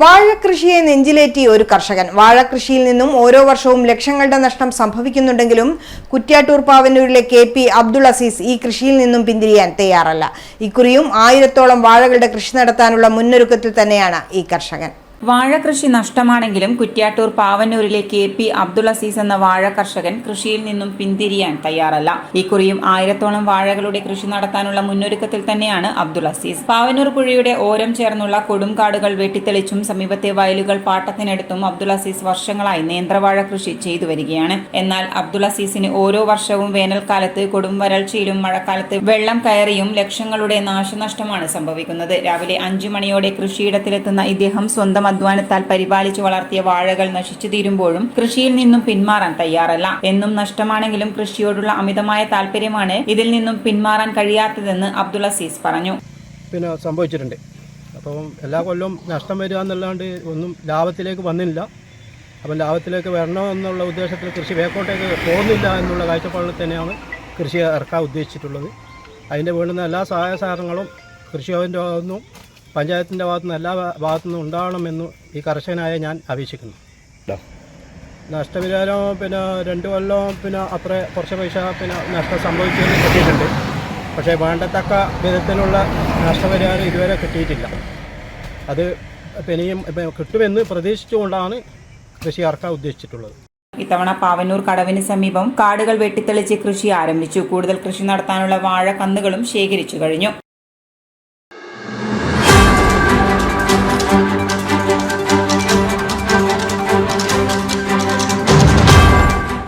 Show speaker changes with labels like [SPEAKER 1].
[SPEAKER 1] വാഴകൃഷിയെ നെഞ്ചിലേറ്റി ഒരു കർഷകൻ. വാഴകൃഷിയിൽ നിന്നും ഓരോ വർഷവും ലക്ഷങ്ങളുടെ നഷ്ടം സംഭവിക്കുന്നുണ്ടെങ്കിലും കുറ്റ്യാട്ടൂർ പാവന്നൂരിലെ കെ.പി. അബ്ദുൾ അസീസ് ഈ കൃഷിയിൽ നിന്നും പിന്തിരിയാൻ തയ്യാറല്ല. ഇക്കുറിയും 1000-ഓളം വാഴകളുടെ കൃഷി നടത്താനുള്ള മുന്നൊരുക്കത്തിൽ തന്നെയാണ് ഈ കർഷകൻ.
[SPEAKER 2] വാഴകൃഷി നഷ്ടമാണെങ്കിലും കുറ്റ്യാട്ടൂർ പാവന്നൂരിലെ കെ.പി. അബ്ദുൾ അസീസ് എന്ന വാഴ കർഷകൻ കൃഷിയിൽ നിന്നും പിന്തിരിയാൻ തയ്യാറല്ല. ഇക്കുറിയും 1000-ഓളം വാഴകളുടെ കൃഷി നടത്താനുള്ള മുന്നൊരുക്കത്തിൽ തന്നെയാണ് അബ്ദുൾ അസീസ്. പാവന്നൂർ പുഴയുടെ ഓരം ചേർന്നുള്ള കൊടുംകാടുകൾ വെട്ടിത്തെളിച്ചും സമീപത്തെ വയലുകൾ പാട്ടത്തിനെടുത്തും അബ്ദുൾ അസീസ് വർഷങ്ങളായി നേന്ത്രവാഴ കൃഷി ചെയ്തു വരികയാണ്. എന്നാൽ അബ്ദുൾ അസീസിന് ഓരോ വർഷവും വേനൽക്കാലത്ത് കൊടും വരൾച്ചയിലും മഴക്കാലത്ത് വെള്ളം കയറിയും ലക്ഷങ്ങളുടെ നാശനഷ്ടമാണ് സംഭവിക്കുന്നത്. രാവിലെ 5 മണിയോടെ കൃഷിയിടത്തിലെത്തുന്ന ഇദ്ദേഹം സ്വന്തം അധ്വാനത്താൽ പരിപാലിച്ചു വളർത്തിയ വാഴകൾ നശിച്ചു തീരുമ്പോഴും കൃഷിയിൽ നിന്നും പിന്മാറാൻ തയ്യാറല്ല. എന്നും നഷ്ടമാണെങ്കിലും കൃഷിയോടുള്ള അമിതമായ താല്പര്യമാണ് ഇതിൽ നിന്നും പിന്മാറാൻ കഴിയാത്തതെന്ന് അബ്ദുൾ അസീസ് പറഞ്ഞു.
[SPEAKER 3] പിന്നെ സംഭവിച്ചിട്ടുണ്ട്. അപ്പം എല്ലാ കൊല്ലവും നഷ്ടം വരിക എന്നല്ലാണ്ട് ഒന്നും ലാഭത്തിലേക്ക് വന്നില്ല. അപ്പം ലാഭത്തിലേക്ക് വരണമെന്നുള്ള ഉദ്ദേശത്തിൽ കൃഷി വേക്കോട്ടേക്ക് പോകുന്നില്ല എന്നുള്ള കാഴ്ചപ്പാടിൽ തന്നെയാണ് കൃഷി ഇറക്കാൻ ഉദ്ദേശിച്ചിട്ടുള്ളത്. അതിൻ്റെ വേണ്ടുന്ന എല്ലാ സഹായ സഹകരണങ്ങളും കൃഷിഭവൻ്റെ ഭാഗത്തുനിന്നും പഞ്ചായത്തിൻ്റെ ഭാഗത്തുനിന്ന് എല്ലാ ഭാഗത്തുനിന്നും ഉണ്ടാകണമെന്ന് ഈ കർഷകനായ ഞാൻ അപേക്ഷിക്കുന്നു. നഷ്ടപരിഹാരം പിന്നെ 2 കൊല്ലം പിന്നെ അത്ര കുറച്ച് പൈസ പിന്നെ നഷ്ടം സംഭവിച്ചെന്ന് കിട്ടിയിട്ടുണ്ട്. പക്ഷേ വേണ്ടത്തക്ക വിധത്തിലുള്ള നഷ്ടപരിഹാരം ഇതുവരെ കിട്ടിയിട്ടില്ല. അത് ഇനിയും കിട്ടുമെന്ന് പ്രതീക്ഷിച്ചുകൊണ്ടാണ് കൃഷി ഇറക്കാൻ ഉദ്ദേശിച്ചിട്ടുള്ളത്.
[SPEAKER 2] ഇത്തവണ പാവന്നൂർ കടവിന് സമീപം കാടുകൾ വെട്ടിത്തെളിച്ച് കൃഷി ആരംഭിച്ചു. കൂടുതൽ കൃഷി നടത്താനുള്ള വാഴ കന്നുകളും ശേഖരിച്ചു കഴിഞ്ഞു.